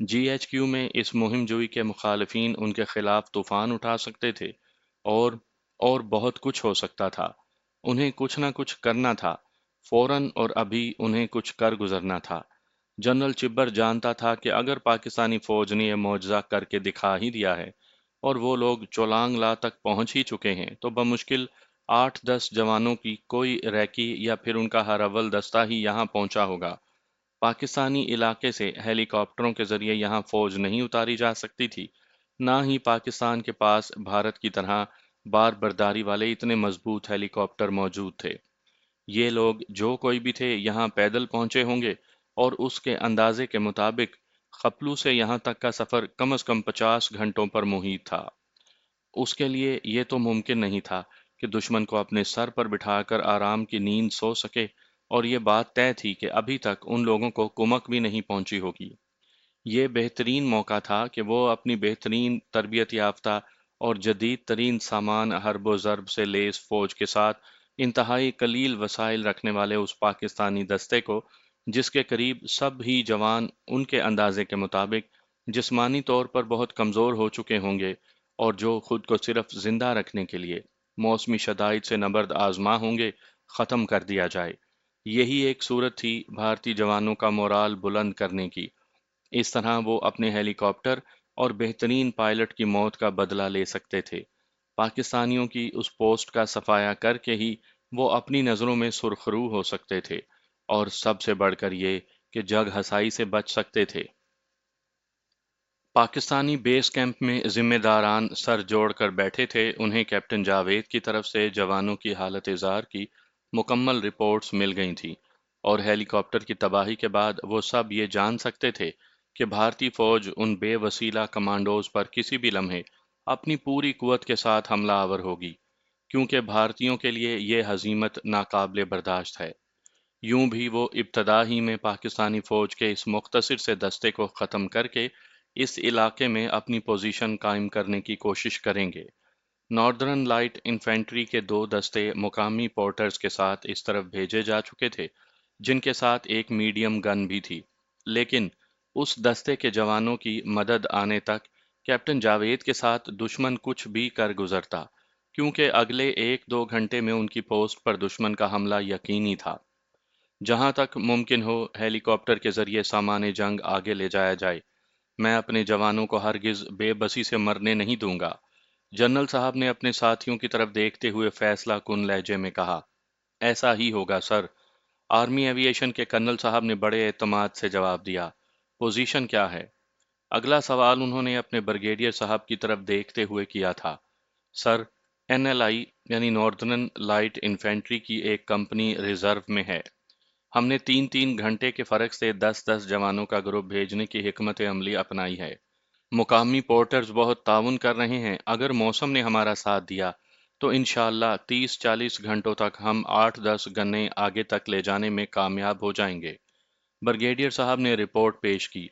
G H Q میں اس مہم جوئی کے مخالفین ان کے خلاف طوفان اٹھا سکتے تھے، اور اور بہت کچھ ہو سکتا تھا۔ انہیں کچھ نہ کچھ کرنا تھا، فوراً، اور ابھی انہیں کچھ کر گزرنا تھا۔ جنرل چبر جانتا تھا کہ اگر پاکستانی فوج نے یہ معجزہ کر کے دکھا ہی دیا ہے اور وہ لوگ چولانگ لا تک پہنچ ہی چکے ہیں تو بمشکل 8-10 جوانوں کی کوئی ریکی یا پھر ان کا ہر اول دستہ ہی یہاں پہنچا ہوگا۔ پاکستانی علاقے سے ہیلی کاپٹروں کے ذریعے یہاں فوج نہیں اتاری جا سکتی تھی، نہ ہی پاکستان کے پاس بھارت کی طرح بار برداری والے اتنے مضبوط ہیلی کاپٹر موجود تھے۔ یہ لوگ جو کوئی بھی تھے یہاں پیدل پہنچے ہوں گے، اور اس کے اندازے کے مطابق خپلو سے یہاں تک کا سفر کم از کم 50 گھنٹوں پر محیط تھا۔ اس کے لیے یہ تو ممکن نہیں تھا کہ دشمن کو اپنے سر پر بٹھا کر آرام کی نیند سو سکے، اور یہ بات طے تھی کہ ابھی تک ان لوگوں کو کمک بھی نہیں پہنچی ہوگی۔ یہ بہترین موقع تھا کہ وہ اپنی بہترین تربیت یافتہ اور جدید ترین سامان حرب و ضرب سے لیس فوج کے ساتھ انتہائی قلیل وسائل رکھنے والے اس پاکستانی دستے کو، جس کے قریب سب ہی جوان ان کے اندازے کے مطابق جسمانی طور پر بہت کمزور ہو چکے ہوں گے، اور جو خود کو صرف زندہ رکھنے کے لیے موسمی شدائد سے نبرد آزما ہوں گے، ختم کر دیا جائے۔ یہی ایک صورت تھی بھارتی جوانوں کا مورال بلند کرنے کی۔ اس طرح وہ اپنے ہیلی کاپٹر اور بہترین پائلٹ کی موت کا بدلہ لے سکتے تھے۔ پاکستانیوں کی اس پوسٹ کا صفایا کر کے ہی وہ اپنی نظروں میں سرخرو ہو سکتے تھے، اور سب سے بڑھ کر یہ کہ جگ ہسائی سے بچ سکتے تھے۔ پاکستانی بیس کیمپ میں ذمہ داران سر جوڑ کر بیٹھے تھے۔ انہیں کیپٹن جاوید کی طرف سے جوانوں کی حالت زار کی مکمل رپورٹس مل گئی تھیں، اور ہیلی کاپٹر کی تباہی کے بعد وہ سب یہ جان سکتے تھے کہ بھارتی فوج ان بے وسیلہ کمانڈوز پر کسی بھی لمحے اپنی پوری قوت کے ساتھ حملہ آور ہوگی، کیونکہ بھارتیوں کے لیے یہ ہزیمت ناقابل برداشت ہے۔ یوں بھی وہ ابتدا ہی میں پاکستانی فوج کے اس مختصر سے دستے کو ختم کر کے اس علاقے میں اپنی پوزیشن قائم کرنے کی کوشش کریں گے۔ ناردرن لائٹ انفینٹری کے 2 دستے مقامی پورٹرز کے ساتھ اس طرف بھیجے جا چکے تھے، جن کے ساتھ ایک میڈیم گن بھی تھی، لیکن اس دستے کے جوانوں کی مدد آنے تک کیپٹن جاوید کے ساتھ دشمن کچھ بھی کر گزرتا، کیونکہ اگلے 1-2 گھنٹے میں ان کی پوسٹ پر دشمن کا حملہ یقینی تھا۔ جہاں تک ممکن ہو ہیلی کاپٹر کے ذریعے سامان جنگ آگے لے جایا جائے۔ میں اپنے جوانوں کو ہرگز بے بسی سے مرنے نہیں دوں گا، جنرل صاحب نے اپنے ساتھیوں کی طرف دیکھتے ہوئے فیصلہ کن لہجے میں کہا۔ ایسا ہی ہوگا سر، آرمی ایوی ایشن کے کرنل صاحب نے بڑے اعتماد سے جواب دیا۔ پوزیشن کیا ہے؟ اگلا سوال انہوں نے اپنے بریگیڈیئر صاحب کی طرف دیکھتے ہوئے کیا تھا۔ سر، این ایل آئی یعنی ناردرن لائٹ انفینٹری کی ایک کمپنی ریزرو میں ہے۔ ہم نے 3-3 گھنٹے کے فرق سے 10-10 جوانوں کا گروپ بھیجنے کی حکمت عملی اپنائی ہے۔ مقامی پورٹرز بہت تعاون کر رہے ہیں۔ اگر موسم نے ہمارا ساتھ دیا تو انشاءاللہ 30-40 گھنٹوں تک ہم 8-10 گنے آگے تک لے جانے میں کامیاب ہو جائیں گے۔ بریگیڈیئر صاحب نے رپورٹ پیش کی۔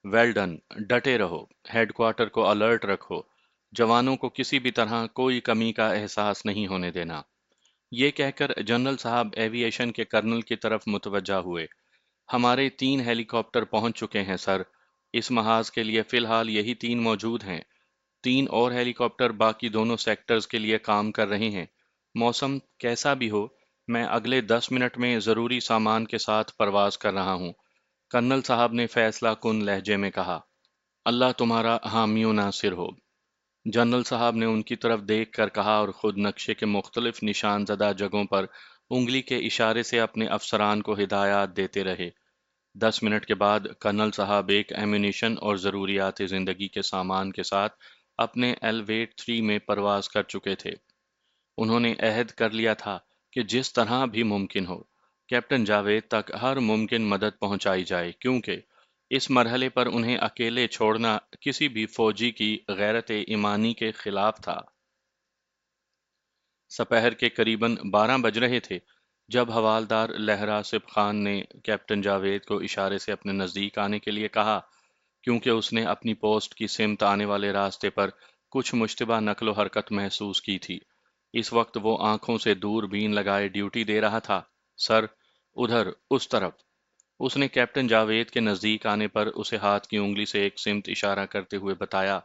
ویل ڈن، ڈٹے رہو، ہیڈ کوارٹر کو الرٹ رکھو، جوانوں کو کسی بھی طرح کوئی کمی کا احساس نہیں ہونے دینا۔ یہ کہہ کر جنرل صاحب ایوی ایشن کے کرنل کی طرف متوجہ ہوئے۔ ہمارے 3 ہیلی کاپٹر پہنچ چکے ہیں سر، اس محاذ کے لیے فی الحال یہی 3 موجود ہیں۔ 3 اور ہیلی کاپٹر باقی دونوں سیکٹرز کے لیے کام کر رہے ہیں۔ موسم کیسا بھی ہو، میں اگلے 10 منٹ میں ضروری سامان کے ساتھ پرواز کر رہا ہوں، کرنل صاحب نے فیصلہ کن لہجے میں کہا۔ اللہ تمہارا حامی و ناصر ہو، جنرل صاحب نے ان کی طرف دیکھ کر کہا، اور خود نقشے کے مختلف نشان زدہ جگہوں پر انگلی کے اشارے سے اپنے افسران کو ہدایات دیتے رہے۔ 10 منٹ کے بعد کرنل صاحب ایک ایمونیشن اور ضروریات زندگی کے سامان کے ساتھ اپنے ایلویٹ 3 میں پرواز کر چکے تھے۔ انہوں نے عہد کر لیا تھا کہ جس طرح بھی ممکن ہو کیپٹن جاوید تک ہر ممکن مدد پہنچائی جائے، کیونکہ اس مرحلے پر انہیں اکیلے چھوڑنا کسی بھی فوجی کی غیرت ایمانی کے خلاف تھا۔ سپہر کے قریباً 12 بج رہے تھے جب حوالدار لہرا آصف خان نے کیپٹن جاوید کو اشارے سے اپنے نزدیک آنے کے لیے کہا، کیونکہ اس نے اپنی پوسٹ کی سمت آنے والے راستے پر کچھ مشتبہ نقل و حرکت محسوس کی تھی۔ اس وقت وہ آنکھوں سے دور بین لگائے ڈیوٹی دے رہا تھا۔ سر، ادھر، اس طرف۔ اس نے کیپٹن جاوید کے نزدیک آنے پر اسے ہاتھ کی انگلی سے ایک سمت اشارہ کرتے ہوئے بتایا۔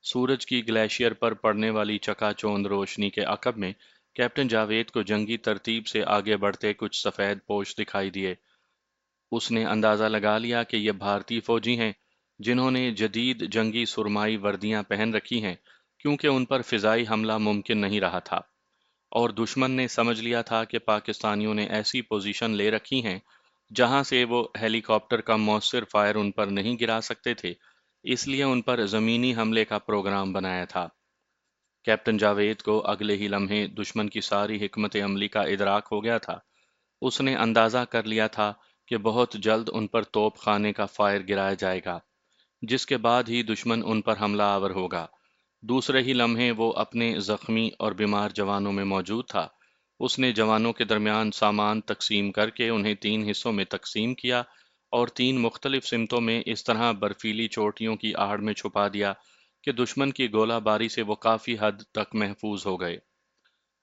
سورج کی گلیشیئر پر پڑنے والی چکا چوند روشنی کے عقب میں کیپٹن جاوید کو جنگی ترتیب سے آگے بڑھتے کچھ سفید پوش دکھائی دیے۔ اس نے اندازہ لگا لیا کہ یہ بھارتی فوجی ہیں، جنہوں نے جدید جنگی سرمائی وردیاں پہن رکھی ہیں، کیونکہ ان پر فضائی حملہ ممکن نہیں رہا تھا، اور دشمن نے سمجھ لیا تھا کہ پاکستانیوں نے ایسی پوزیشن لے رکھی ہیں جہاں سے وہ ہیلی کاپٹر کا مؤثر فائر ان پر نہیں گرا سکتے تھے، اس لیے ان پر زمینی حملے کا پروگرام بنایا تھا۔ کیپٹن جاوید کو اگلے ہی لمحے دشمن کی ساری حکمت عملی کا ادراک ہو گیا تھا۔ اس نے اندازہ کر لیا تھا کہ بہت جلد ان پر توپ خانے کا فائر گرایا جائے گا، جس کے بعد ہی دشمن ان پر حملہ آور ہوگا۔ دوسرے ہی لمحے وہ اپنے زخمی اور بیمار جوانوں میں موجود تھا۔ اس نے جوانوں کے درمیان سامان تقسیم کر کے انہیں 3 حصوں میں تقسیم کیا اور 3 مختلف سمتوں میں اس طرح برفیلی چوٹیوں کی آڑ میں چھپا دیا کہ دشمن کی گولہ باری سے وہ کافی حد تک محفوظ ہو گئے۔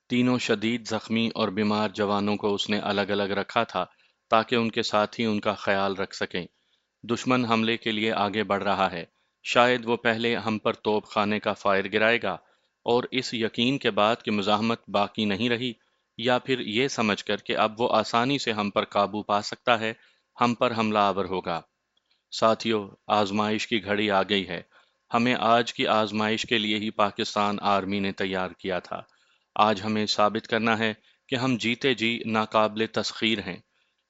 تینوں شدید زخمی اور بیمار جوانوں کو اس نے الگ الگ رکھا تھا تاکہ ان کے ساتھی ان کا خیال رکھ سکیں۔ دشمن حملے کے لیے آگے بڑھ رہا ہے، شاید وہ پہلے ہم پر توپ خانے کا فائر گرائے گا، اور اس یقین کے بعد کہ مزاحمت باقی نہیں رہی، یا پھر یہ سمجھ کر کہ اب وہ آسانی سے ہم پر قابو پا سکتا ہے، ہم پر حملہ آور ہوگا۔ ساتھیو، آزمائش کی گھڑی آ گئی ہے۔ ہمیں آج کی آزمائش کے لیے ہی پاکستان آرمی نے تیار کیا تھا۔ آج ہمیں ثابت کرنا ہے کہ ہم جیتے جی ناقابل تسخیر ہیں۔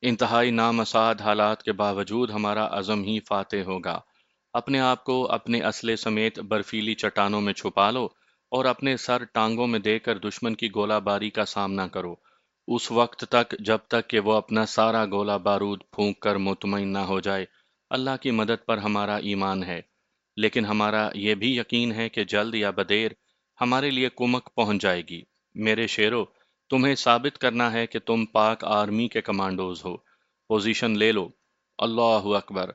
انتہائی نامساعد حالات کے باوجود ہمارا عزم ہی فاتح ہوگا۔ اپنے آپ کو اپنے اسلحے سمیت برفیلی چٹانوں میں چھپا لو اور اپنے سر ٹانگوں میں دے کر دشمن کی گولہ باری کا سامنا کرو، اس وقت تک جب تک کہ وہ اپنا سارا گولہ بارود پھونک کر مطمئن نہ ہو جائے۔ اللہ کی مدد پر ہمارا ایمان ہے، لیکن ہمارا یہ بھی یقین ہے کہ جلد یا بدیر ہمارے لیے کمک پہنچ جائے گی۔ میرے شیرو، تمہیں ثابت کرنا ہے کہ تم پاک آرمی کے کمانڈوز ہو۔ پوزیشن لے لو۔ اللہ اکبر!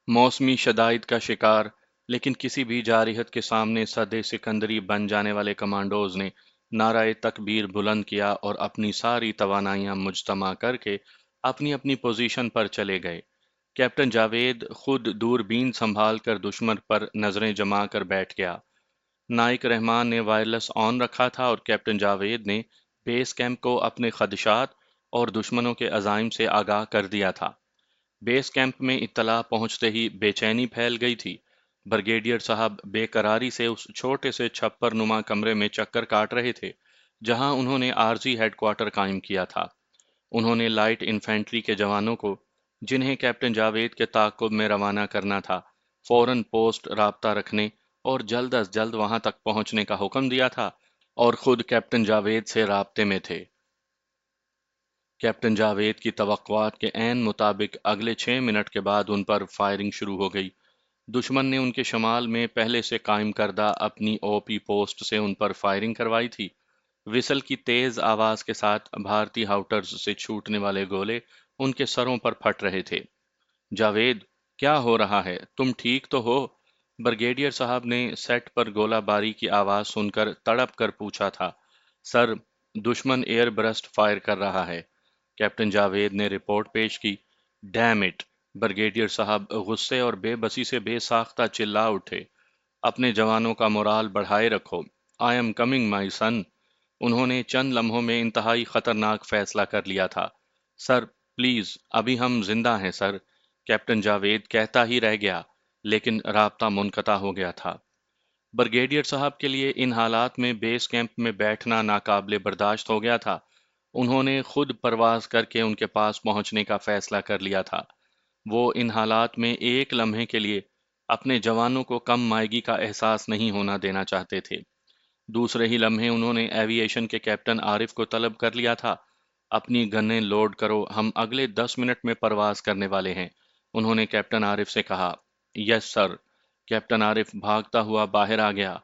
موسمی شدائد کا شکار لیکن کسی بھی جارحیت کے سامنے سد سکندری بن جانے والے کمانڈوز نے نعرہ تکبیر بلند کیا اور اپنی ساری توانائیاں مجتمع کر کے اپنی اپنی پوزیشن پر چلے گئے۔ کیپٹن جاوید خود دوربین سنبھال کر دشمن پر نظریں جما کر بیٹھ گیا۔ نائک رحمان نے وائرلیس آن رکھا تھا اور کیپٹن جاوید نے بیس کیمپ کو اپنے خدشات اور دشمنوں کے عزائم سے آگاہ کر دیا تھا۔ بیس کیمپ میں اطلاع پہنچتے ہی بے چینی پھیل گئی تھی۔ بریگیڈیئر صاحب بے قراری سے اس چھوٹے سے چھپر نما کمرے میں چکر کاٹ رہے تھے جہاں انہوں نے عارضی ہیڈ کوارٹر قائم کیا تھا۔ انہوں نے لائٹ انفینٹری کے جوانوں کو، جنہیں کیپٹن جاوید کے تعاقب میں روانہ کرنا تھا، فوراً پوسٹ رابطہ رکھنے اور جلد از جلد وہاں تک پہنچنے کا حکم دیا تھا، اور خود کیپٹن جاوید سے رابطے میں تھے۔ کیپٹن جاوید کی توقعات کے عین مطابق اگلے 6 منٹ کے بعد ان پر فائرنگ شروع ہو گئی۔ دشمن نے ان کے شمال میں پہلے سے قائم کردہ اپنی او پی پوسٹ سے ان پر فائرنگ کروائی تھی۔ وسل کی تیز آواز کے ساتھ بھارتی ہاؤٹرز سے چھوٹنے والے گولے ان کے سروں پر پھٹ رہے تھے۔ جاوید، کیا ہو رہا ہے؟ تم ٹھیک تو ہو؟ بریگیڈیئر صاحب نے سیٹ پر گولہ باری کی آواز سن کر تڑپ کر پوچھا تھا۔ سر، دشمن ایئر برسٹ فائر کر رہا ہے، کیپٹن جاوید نے رپورٹ پیش کی۔ Dam it! بریگیڈیئر صاحب غصے اور بے بسی سے بے ساختہ چلا اٹھے۔ اپنے جوانوں کا مورال بڑھائے رکھو۔ آئی ایم کمنگ مائی سن۔ انہوں نے چند لمحوں میں انتہائی خطرناک فیصلہ کر لیا تھا۔ سر پلیز، ابھی ہم زندہ ہیں سر، کیپٹن جاوید کہتا ہی رہ گیا، لیکن رابطہ منقطع ہو گیا تھا۔ بریگیڈیئر صاحب کے لیے ان حالات میں بیس کیمپ میں بیٹھنا ناقابل برداشت ہو گیا تھا۔ انہوں نے خود پرواز کر کے ان کے پاس پہنچنے کا فیصلہ کر لیا تھا۔ وہ ان حالات میں ایک لمحے کے لیے اپنے جوانوں کو کم مائگی کا احساس نہیں ہونا دینا چاہتے تھے۔ دوسرے ہی لمحے انہوں نے ایوی ایشن کے کیپٹن عارف کو طلب کر لیا تھا۔ اپنی گنیں لوڈ کرو، ہم اگلے 10 منٹ میں پرواز کرنے والے ہیں، انہوں نے کیپٹن عارف سے کہا۔ یس سر! کیپٹن عارف بھاگتا ہوا باہر آ گیا۔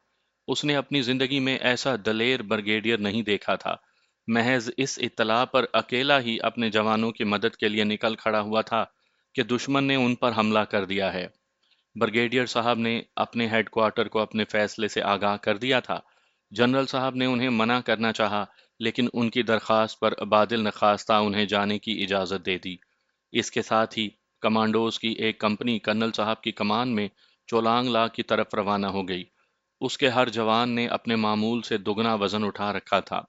اس نے اپنی زندگی میں ایسا دلیر بریگیڈیئر نہیں دیکھا تھا۔ محض اس اطلاع پر اکیلا ہی اپنے جوانوں کی مدد کے لیے نکل کھڑا ہوا تھا کہ دشمن نے ان پر حملہ کر دیا ہے۔ بریگیڈیئر صاحب نے اپنے ہیڈ کوارٹر کو اپنے فیصلے سے آگاہ کر دیا تھا۔ جنرل صاحب نے انہیں منع کرنا چاہا، لیکن ان کی درخواست پر بادل نخواستہ انہیں جانے کی اجازت دے دی۔ اس کے ساتھ ہی کمانڈوز کی ایک کمپنی کرنل صاحب کی کمان میں چولانگ لا کی طرف روانہ ہو گئی۔ اس کے ہر جوان نے اپنے معمول سے دگنا وزن اٹھا رکھا تھا۔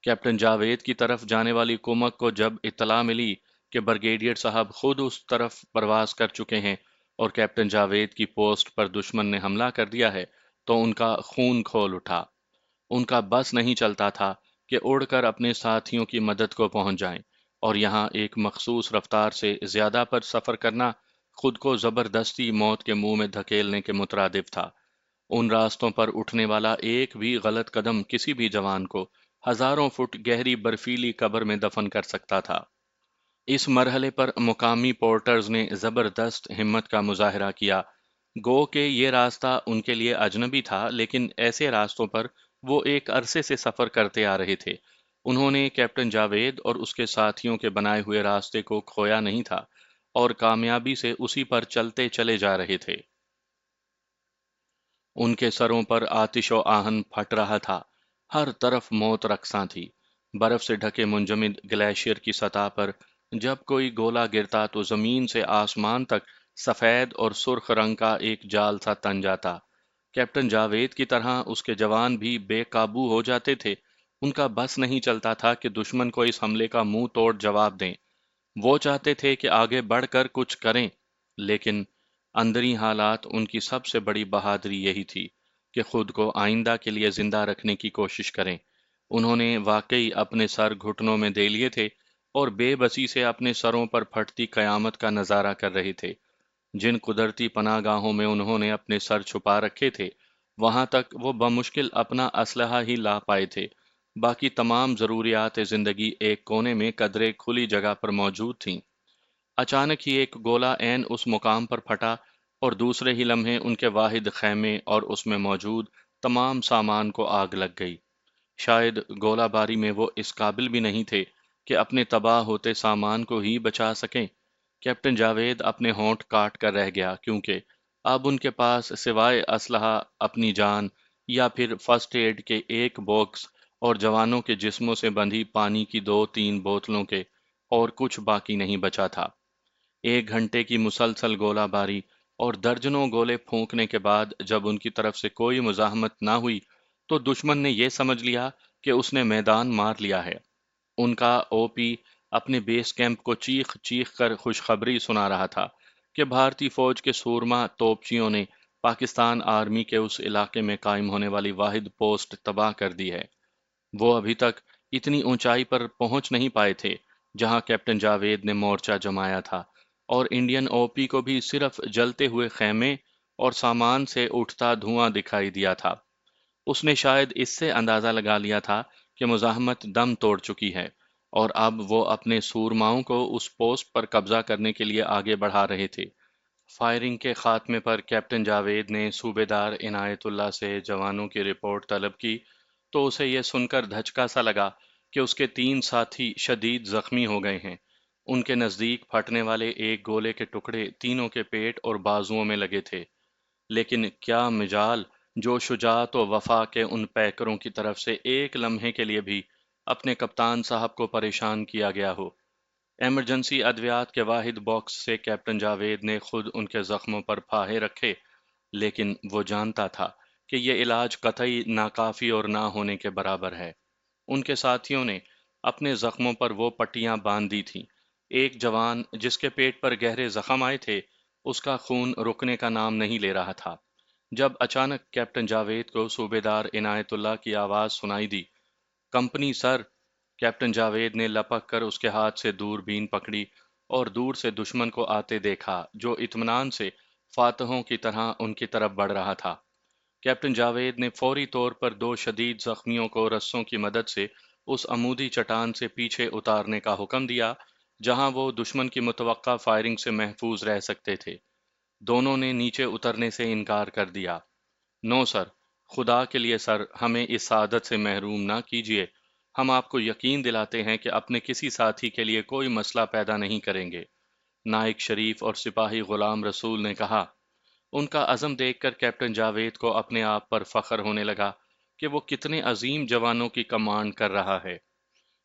کیپٹن جاوید کی طرف جانے والی کمک کو جب اطلاع ملی کہ بریگیڈیئر صاحب خود اس طرف پرواز کر چکے ہیں اور کیپٹن جاوید کی پوسٹ پر دشمن نے حملہ کر دیا ہے، تو ان کا خون کھول اٹھا۔ ان کا بس نہیں چلتا تھا کہ اڑ کر اپنے ساتھیوں کی مدد کو پہنچ جائیں، اور یہاں ایک مخصوص رفتار سے زیادہ پر سفر کرنا خود کو زبردستی موت کے منہ میں دھکیلنے کے مترادف تھا۔ ان راستوں پر اٹھنے والا ایک بھی غلط قدم کسی بھی جوان کو ہزاروں فٹ گہری برفیلی قبر میں دفن کر سکتا تھا۔ اس مرحلے پر مقامی پورٹرز نے زبردست ہمت کا مظاہرہ کیا۔ گو کہ یہ راستہ ان کے لیے اجنبی تھا، لیکن ایسے راستوں پر وہ ایک عرصے سے سفر کرتے آ رہے تھے۔ انہوں نے کیپٹن جاوید اور اس کے ساتھیوں کے بنائے ہوئے راستے کو کھویا نہیں تھا اور کامیابی سے اسی پر چلتے چلے جا رہے تھے۔ ان کے سروں پر آتش و آہن پھٹ رہا تھا، ہر طرف موت رقصاں تھی۔ برف سے ڈھکے منجمد گلیشیئر کی سطح پر جب کوئی گولا گرتا تو زمین سے آسمان تک سفید اور سرخ رنگ کا ایک جال سا تن جاتا۔ کیپٹن جاوید کی طرح اس کے جوان بھی بے قابو ہو جاتے تھے۔ ان کا بس نہیں چلتا تھا کہ دشمن کو اس حملے کا منہ توڑ جواب دیں۔ وہ چاہتے تھے کہ آگے بڑھ کر کچھ کریں، لیکن اندری حالات ان کی سب سے بڑی بہادری یہی تھی کہ خود کو آئندہ کے لیے زندہ رکھنے کی کوشش کریں۔ انہوں نے واقعی اپنے سر گھٹنوں میں دے لیے تھے اور بے بسی سے اپنے سروں پر پھٹتی قیامت کا نظارہ کر رہے تھے۔ جن قدرتی پناہ گاہوں میں انہوں نے اپنے سر چھپا رکھے تھے، وہاں تک وہ بمشکل اپنا اسلحہ ہی لا پائے تھے۔ باقی تمام ضروریات زندگی ایک کونے میں قدرے کھلی جگہ پر موجود تھیں۔ اچانک ہی ایک گولہ عین اس مقام پر پھٹا اور دوسرے ہی لمحے ان کے واحد خیمے اور اس میں موجود تمام سامان کو آگ لگ گئی۔ شاید گولہ باری میں وہ اس قابل بھی نہیں تھے کہ اپنے تباہ ہوتے سامان کو ہی بچا سکیں۔ کیپٹن جاوید اپنے ہونٹ کاٹ کر رہ گیا، کیونکہ اب ان کے پاس سوائے اسلحہ، اپنی جان یا پھر فرسٹ ایڈ کے ایک باکس اور جوانوں کے جسموں سے بندھی پانی کی 2-3 بوتلوں کے اور کچھ باقی نہیں بچا تھا۔ 1 گھنٹے کی مسلسل گولہ باری اور درجنوں گولے پھونکنے کے بعد جب ان کی طرف سے کوئی مزاحمت نہ ہوئی تو دشمن نے یہ سمجھ لیا کہ اس نے میدان مار لیا ہے۔ ان کا او پی اپنے بیس کیمپ کو چیخ چیخ کر خوشخبری سنا رہا تھا کہ بھارتی فوج کے سورما توپچیوں نے پاکستان آرمی کے اس علاقے میں قائم ہونے والی واحد پوسٹ تباہ کر دی ہے۔ وہ ابھی تک اتنی اونچائی پر پہنچ نہیں پائے تھے جہاں کیپٹن جاوید نے مورچہ جمایا تھا، اور انڈین او پی کو بھی صرف جلتے ہوئے خیمے اور سامان سے اٹھتا دھواں دکھائی دیا تھا۔ اس نے شاید اس سے اندازہ لگا لیا تھا کہ مزاحمت دم توڑ چکی ہے، اور اب وہ اپنے سورماؤں کو اس پوسٹ پر قبضہ کرنے کے لیے آگے بڑھا رہے تھے۔ فائرنگ کے خاتمے پر کیپٹن جاوید نے صوبیدار عنایت اللہ سے جوانوں کی رپورٹ طلب کی، تو اسے یہ سن کر دھچکا سا لگا کہ اس کے 3 ساتھی شدید زخمی ہو گئے ہیں۔ ان کے نزدیک پھٹنے والے ایک گولے کے ٹکڑے تینوں کے پیٹ اور بازوؤں میں لگے تھے۔ لیکن کیا مجال جو شجاعت و وفا کے ان پیکروں کی طرف سے ایک لمحے کے لیے بھی اپنے کپتان صاحب کو پریشان کیا گیا ہو۔ ایمرجنسی ادویات کے واحد باکس سے کیپٹن جاوید نے خود ان کے زخموں پر پھاہے رکھے، لیکن وہ جانتا تھا کہ یہ علاج قطعی ناکافی اور نہ ہونے کے برابر ہے۔ ان کے ساتھیوں نے اپنے زخموں پر وہ پٹیاں باندھ دی تھیں۔ ایک جوان جس کے پیٹ پر گہرے زخم آئے تھے، اس کا خون رکنے کا نام نہیں لے رہا تھا۔ جب اچانک کیپٹن جاوید کو صوبیدار عنایت اللہ کی آواز سنائی دی، "کمپنی سر!" کیپٹن جاوید نے لپک کر اس کے ہاتھ سے دوربین پکڑی اور دور سے دشمن کو آتے دیکھا جو اطمینان سے فاتحوں کی طرح ان کی طرف بڑھ رہا تھا۔ کیپٹن جاوید نے فوری طور پر 2 شدید زخمیوں کو رسوں کی مدد سے اس عمودی چٹان سے پیچھے اتارنے کا حکم دیا جہاں وہ دشمن کی متوقع فائرنگ سے محفوظ رہ سکتے تھے۔ دونوں نے نیچے اترنے سے انکار کر دیا۔ "نو سر، خدا کے لیے سر، ہمیں اس سعادت سے محروم نہ کیجیے۔ ہم آپ کو یقین دلاتے ہیں کہ اپنے کسی ساتھی کے لیے کوئی مسئلہ پیدا نہیں کریں گے"، نائک شریف اور سپاہی غلام رسول نے کہا۔ ان کا عزم دیکھ کر کیپٹن جاوید کو اپنے آپ پر فخر ہونے لگا کہ وہ کتنے عظیم جوانوں کی کمانڈ کر رہا ہے۔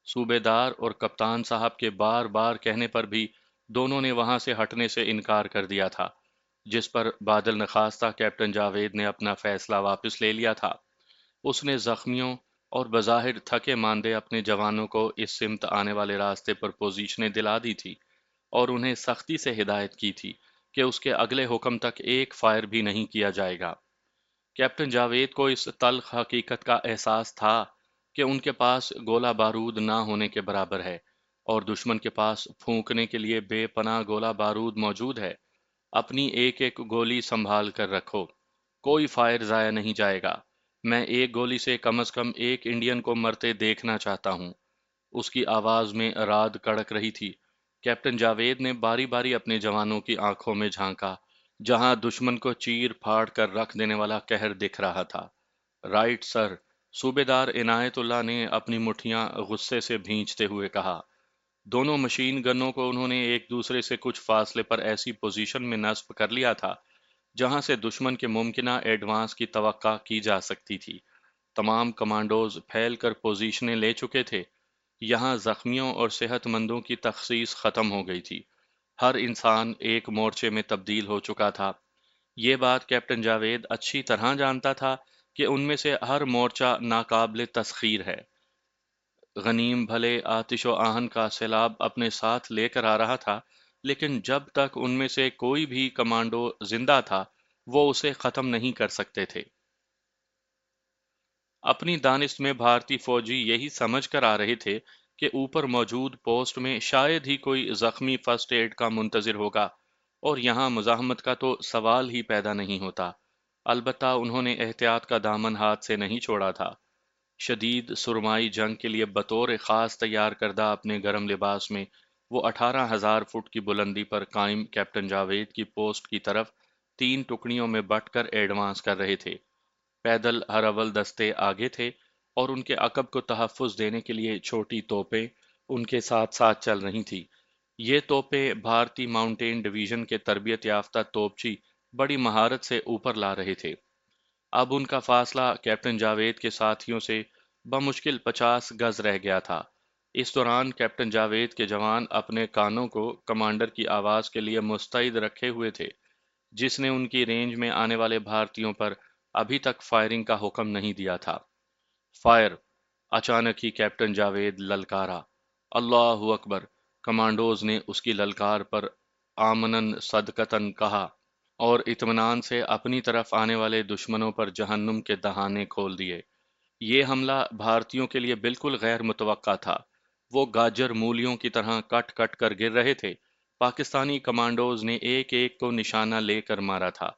صوبیدار اور کپتان صاحب کے بار بار کہنے پر بھی دونوں نے وہاں سے ہٹنے سے انکار کر دیا تھا، جس پر بادل نخواستہ کیپٹن جاوید نے اپنا فیصلہ واپس لے لیا تھا۔ اس نے زخمیوں اور بظاہر تھکے ماندے اپنے جوانوں کو اس سمت آنے والے راستے پر پوزیشنیں دلا دی تھی اور انہیں سختی سے ہدایت کی تھی کہ اس کے اگلے حکم تک ایک فائر بھی نہیں کیا جائے گا۔ کیپٹن جاوید کو اس تلخ حقیقت کا احساس تھا کہ ان کے پاس گولہ بارود نہ ہونے کے برابر ہے اور دشمن کے پاس پھونکنے کے لیے بے پناہ گولہ بارود موجود ہے۔ اپنی ایک ایک گولی سنبھال کر رکھو، کوئی فائر ضائع نہیں جائے گا۔ میں ایک گولی سے کم از کم ایک انڈین کو مرتے دیکھنا چاہتا ہوں۔ اس کی آواز میں رعد کڑک رہی تھی۔ کیپٹن جاوید نے باری باری اپنے جوانوں کی آنکھوں میں جھانکا، جہاں دشمن کو چیر پھاڑ کر رکھ دینے والا قہر دکھ رہا تھا۔ رائٹ سر، صوبیدار عنایت اللہ نے اپنی مٹھیاں غصے سے بھینچتے ہوئے کہا۔ دونوں مشین گنوں کو انہوں نے ایک دوسرے سے کچھ فاصلے پر ایسی پوزیشن میں نصب کر لیا تھا جہاں سے دشمن کے ممکنہ ایڈوانس کی توقع کی جا سکتی تھی۔ تمام کمانڈوز پھیل کر پوزیشنیں لے چکے تھے۔ یہاں زخمیوں اور صحت مندوں کی تخصیص ختم ہو گئی تھی۔ ہر انسان ایک مورچے میں تبدیل ہو چکا تھا۔ یہ بات کیپٹن جاوید اچھی طرح جانتا تھا کہ ان میں سے ہر مورچہ ناقابل تسخیر ہے۔ غنیم بھلے آتش و آہن کا سیلاب اپنے ساتھ لے کر آ رہا تھا، لیکن جب تک ان میں سے کوئی بھی کمانڈو زندہ تھا وہ اسے ختم نہیں کر سکتے تھے۔ اپنی دانست میں بھارتی فوجی یہی سمجھ کر آ رہے تھے کہ اوپر موجود پوسٹ میں شاید ہی کوئی زخمی فرسٹ ایڈ کا منتظر ہوگا اور یہاں مزاحمت کا تو سوال ہی پیدا نہیں ہوتا۔ البتہ انہوں نے احتیاط کا دامن ہاتھ سے نہیں چھوڑا تھا۔ شدید سرمائی جنگ کے لیے بطور خاص تیار کردہ اپنے گرم لباس میں وہ 18,000 فٹ کی بلندی پر قائم کیپٹن جاوید کی پوسٹ کی طرف 3 ٹکڑیوں میں بٹ کر ایڈوانس کر رہے تھے۔ پیدل ہر اول دستے آگے تھے اور ان کے عقب کو تحفظ دینے کے لیے چھوٹی توپیں ان کے ساتھ ساتھ چل رہی تھیں۔ یہ توپیں بھارتی ماؤنٹین ڈویژن کے تربیت یافتہ توپچی بڑی مہارت سے اوپر لا رہے تھے۔ اب ان کا فاصلہ کیپٹن جاوید کے ساتھیوں سے بمشکل 50 گز رہ گیا تھا۔ اس دوران کیپٹن جاوید کے جوان اپنے کانوں کو کمانڈر کی آواز کے لیے مستعد رکھے ہوئے تھے، جس نے ان کی رینج میں آنے والے بھارتیوں پر ابھی تک فائرنگ کا حکم نہیں دیا تھا۔ فائر! اچانک ہی کیپٹن جاوید للکارا۔ اللہ اکبر! کمانڈوز نے اس کی للکار پر آمنن صدقتن کہا اور اطمینان سے اپنی طرف آنے والے دشمنوں پر جہنم کے دہانے کھول دیے۔ یہ حملہ بھارتیوں کے لیے بالکل غیر متوقع تھا۔ وہ گاجر مولیوں کی طرح کٹ کٹ کر گر رہے تھے۔ پاکستانی کمانڈوز نے ایک ایک کو نشانہ لے کر مارا تھا۔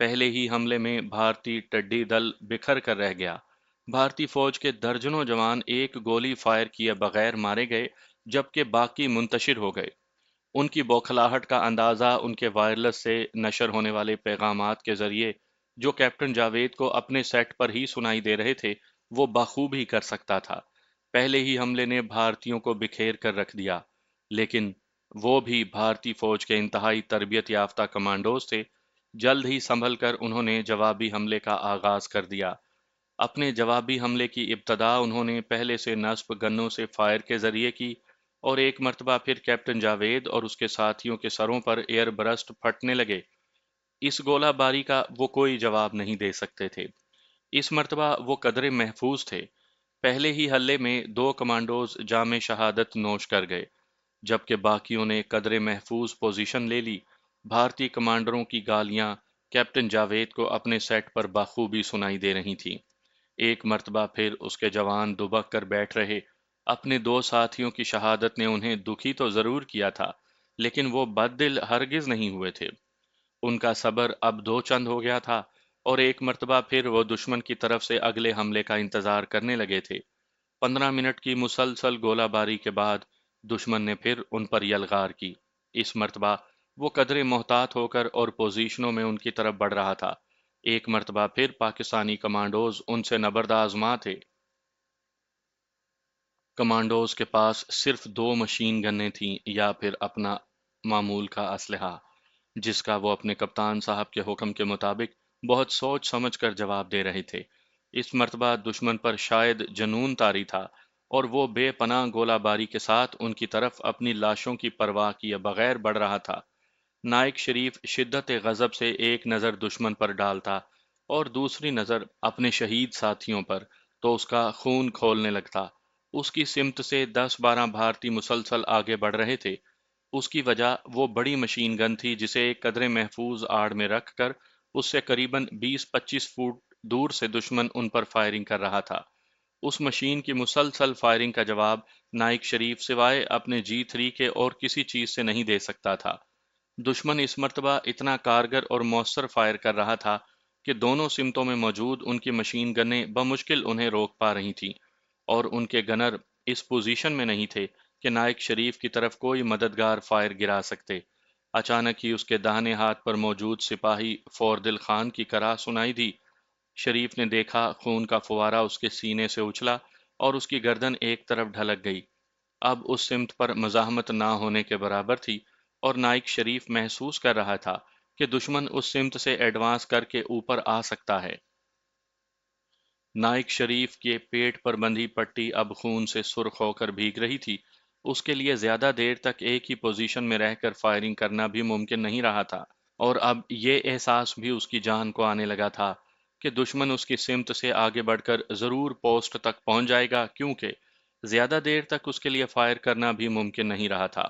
پہلے ہی حملے میں بھارتی ٹڈی دل بکھر کر رہ گیا۔ بھارتی فوج کے درجنوں جوان ایک گولی فائر کیے بغیر مارے گئے، جبکہ باقی منتشر ہو گئے۔ ان کی بوکھلاہٹ کا اندازہ ان کے وائرلیس سے نشر ہونے والے پیغامات کے ذریعے، جو کیپٹن جاوید کو اپنے سیٹ پر ہی سنائی دے رہے تھے، وہ بخوبی کر سکتا تھا۔ پہلے ہی حملے نے بھارتیوں کو بکھیر کر رکھ دیا، لیکن وہ بھی بھارتی فوج کے انتہائی تربیت یافتہ کمانڈوز تھے۔ جلد ہی سنبھل کر انہوں نے جوابی حملے کا آغاز کر دیا۔ اپنے جوابی حملے کی ابتدا انہوں نے پہلے سے نصب گنوں سے فائر کے ذریعے کی اور ایک مرتبہ پھر کیپٹن جاوید اور اس کے ساتھیوں کے سروں پر ایئر برسٹ پھٹنے لگے۔ اس گولہ باری کا وہ کوئی جواب نہیں دے سکتے تھے۔ اس مرتبہ وہ قدرے محفوظ تھے۔ پہلے ہی حلے میں 2 کمانڈوز جام شہادت نوش کر گئے، جبکہ باقیوں نے قدرے محفوظ پوزیشن لے لی۔ بھارتی کمانڈروں کی گالیاں کیپٹن جاوید کو اپنے سیٹ پر بخوبی سنائی دے رہی تھیں۔ ایک مرتبہ پھر اس کے جوان دبک کر بیٹھ رہے۔ اپنے 2 ساتھیوں کی شہادت نے انہیں دکھی تو ضرور کیا تھا، لیکن وہ بد دل ہرگز نہیں ہوئے تھے۔ ان کا صبر اب دو چند ہو گیا تھا اور ایک مرتبہ پھر وہ دشمن کی طرف سے اگلے حملے کا انتظار کرنے لگے تھے۔ 15 منٹ کی مسلسل گولہ باری کے بعد دشمن نے پھر ان پر یلغار کی۔ اس مرتبہ وہ قدرے محتاط ہو کر اور پوزیشنوں میں ان کی طرف بڑھ رہا تھا۔ ایک مرتبہ پھر پاکستانی کمانڈوز ان سے نبردآزما تھے۔ کمانڈوز کے پاس صرف 2 مشین گنیں تھیں یا پھر اپنا معمول کا اسلحہ، جس کا وہ اپنے کپتان صاحب کے حکم کے مطابق بہت سوچ سمجھ کر جواب دے رہے تھے۔ اس مرتبہ دشمن پر شاید جنون طاری تھا اور وہ بے پناہ گولہ باری کے ساتھ ان کی طرف اپنی لاشوں کی پرواہ کیے بغیر بڑھ رہا تھا۔ نائک شریف شدت غضب سے ایک نظر دشمن پر ڈالتا اور دوسری نظر اپنے شہید ساتھیوں پر، تو اس کا خون کھولنے لگتا۔ اس کی سمت سے 10-12 بھارتی مسلسل آگے بڑھ رہے تھے۔ اس کی وجہ وہ بڑی مشین گن تھی جسے ایک قدرے محفوظ آڑ میں رکھ کر اس سے قریباً 20-25 فٹ دور سے دشمن ان پر فائرنگ کر رہا تھا۔ اس مشین کی مسلسل فائرنگ کا جواب نائک شریف سوائے اپنے G3 کے اور کسی چیز سے نہیں دے سکتا تھا۔ دشمن اس مرتبہ اتنا کارگر اور مؤثر فائر کر رہا تھا کہ دونوں سمتوں میں موجود ان کی مشین گنیں بمشکل انہیں روک پا رہی تھیں، اور ان کے گنر اس پوزیشن میں نہیں تھے کہ نائک شریف کی طرف کوئی مددگار فائر گرا سکتے۔ اچانک ہی اس کے داہنے ہاتھ پر موجود سپاہی فوردل خان کی کرا سنائی دی۔ شریف نے دیکھا خون کا فوارہ اس کے سینے سے اچھلا اور اس کی گردن ایک طرف ڈھلک گئی۔ اب اس سمت پر مزاحمت نہ ہونے کے برابر تھی، اور نائک شریف محسوس کر رہا تھا کہ دشمن اس سمت سے ایڈوانس کر کے اوپر آ سکتا ہے۔ نائک شریف کے پیٹ پر بندھی پٹی اب خون سے سرخ ہو کر بھیگ رہی تھی۔ اس کے لیے زیادہ دیر تک ایک ہی پوزیشن میں رہ کر فائرنگ کرنا بھی ممکن نہیں رہا تھا، اور اب یہ احساس بھی اس کی جان کو آنے لگا تھا کہ دشمن اس کی سمت سے آگے بڑھ کر ضرور پوسٹ تک پہنچ جائے گا، کیونکہ زیادہ دیر تک اس کے لیے فائر کرنا بھی ممکن نہیں رہا تھا۔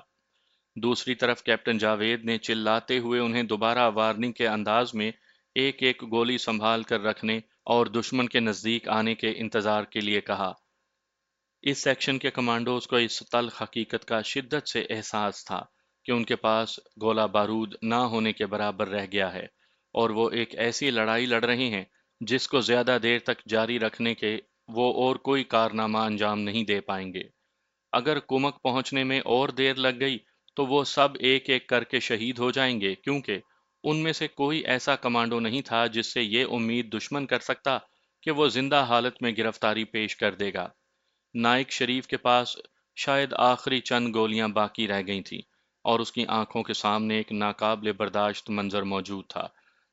دوسری طرف کیپٹن جاوید نے چلاتے ہوئے انہیں دوبارہ وارننگ کے انداز میں ایک ایک گولی سنبھال کر رکھنے اور دشمن کے نزدیک آنے کے انتظار کے لیے کہا۔ اس سیکشن کے کمانڈوز کو اس تلخ حقیقت کا شدت سے احساس تھا کہ ان کے پاس گولہ بارود نہ ہونے کے برابر رہ گیا ہے، اور وہ ایک ایسی لڑائی لڑ رہے ہیں جس کو زیادہ دیر تک جاری رکھنے کے وہ اور کوئی کارنامہ انجام نہیں دے پائیں گے۔ اگر کمک پہنچنے میں اور دیر لگ گئی تو وہ سب ایک ایک کر کے شہید ہو جائیں گے، کیونکہ ان میں سے کوئی ایسا کمانڈو نہیں تھا جس سے یہ امید دشمن کر سکتا کہ وہ زندہ حالت میں گرفتاری پیش کر دے گا۔ نائک شریف کے پاس شاید آخری چند گولیاں باقی رہ گئی تھیں، اور اس کی آنکھوں کے سامنے ایک ناقابل برداشت منظر موجود تھا۔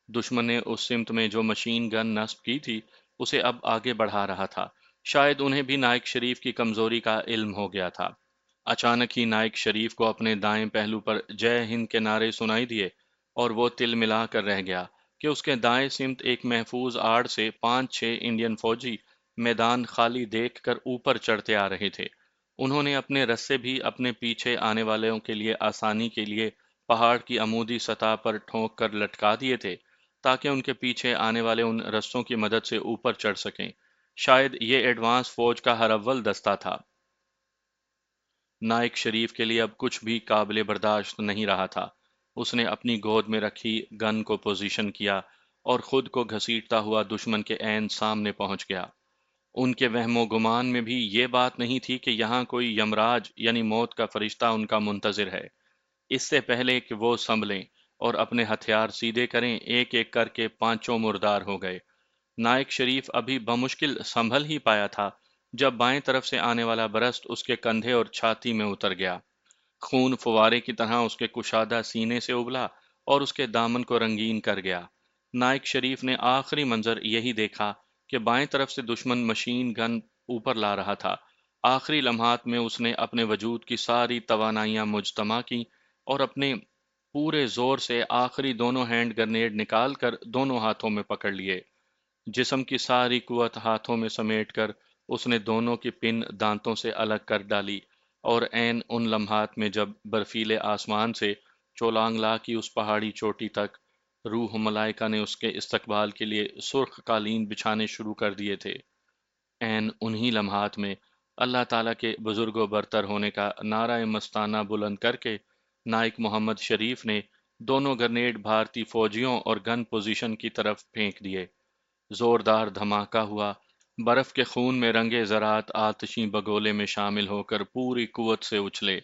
دشمن نے اس سمت میں جو مشین گن نصب کی تھی اسے اب آگے بڑھا رہا تھا۔ شاید انہیں بھی نائک شریف کی کمزوری کا علم ہو گیا تھا۔ اچانک ہی نائک شریف کو اپنے دائیں پہلو پر جے ہند کے نعرے سنائی دیے، اور وہ تل ملا کر رہ گیا کہ اس کے دائیں سمت ایک محفوظ آڑ سے 5-6 انڈین فوجی میدان خالی دیکھ کر اوپر چڑھتے آ رہے تھے۔ انہوں نے اپنے رسے بھی اپنے پیچھے آنے والوں کے لیے آسانی کے لیے پہاڑ کی عمودی سطح پر ٹھونک کر لٹکا دیے تھے، تاکہ ان کے پیچھے آنے والے ان رسوں کی مدد سے اوپر چڑھ سکیں۔ شاید یہ ایڈوانس فوج کا ہر اول دستہ تھا۔ نائک شریف کے لیے اب کچھ بھی قابل برداشت نہیں رہا تھا۔ اس نے اپنی گود میں رکھی گن کو پوزیشن کیا اور خود کو گھسیٹتا ہوا دشمن کے عین سامنے پہنچ گیا۔ ان کے وہم و گمان میں بھی یہ بات نہیں تھی کہ یہاں کوئی یمراج یعنی موت کا فرشتہ ان کا منتظر ہے۔ اس سے پہلے کہ وہ سنبھلیں اور اپنے ہتھیار سیدھے کریں، ایک ایک کر کے پانچوں مردار ہو گئے۔ نائک شریف ابھی بمشکل سنبھل ہی پایا تھا جب بائیں طرف سے آنے والا برست اس کے کندھے اور چھاتی میں اتر گیا۔ خون فوارے کی طرح اس کے کشادہ سینے سے ابلا اور اس کے دامن کو رنگین کر گیا۔ نائک شریف نے آخری منظر یہی دیکھا کہ بائیں طرف سے دشمن مشین گن اوپر لا رہا تھا۔ آخری لمحات میں اس نے اپنے وجود کی ساری توانائیاں مجتمع کی اور اپنے پورے زور سے آخری دونوں ہینڈ گرنیڈ نکال کر دونوں ہاتھوں میں پکڑ لیے۔ جسم کی ساری قوت ہاتھوں میں سمیٹ کر اس نے دونوں کی پن دانتوں سے الگ کر ڈالی، اور عین ان لمحات میں جب برفیلے آسمان سے چولانگلا کی اس پہاڑی چوٹی تک روح ملائکہ نے اس کے استقبال کے لیے سرخ قالین بچھانے شروع کر دیے تھے، عین انہی لمحات میں اللہ تعالیٰ کے بزرگ و برتر ہونے کا نعرہ مستانہ بلند کر کے نائک محمد شریف نے دونوں گرنیڈ بھارتی فوجیوں اور گن پوزیشن کی طرف پھینک دیے۔ زوردار دھماکہ ہوا۔ برف کے خون میں رنگے زرعت آتشیں بگولے میں شامل ہو کر پوری قوت سے اچھلے۔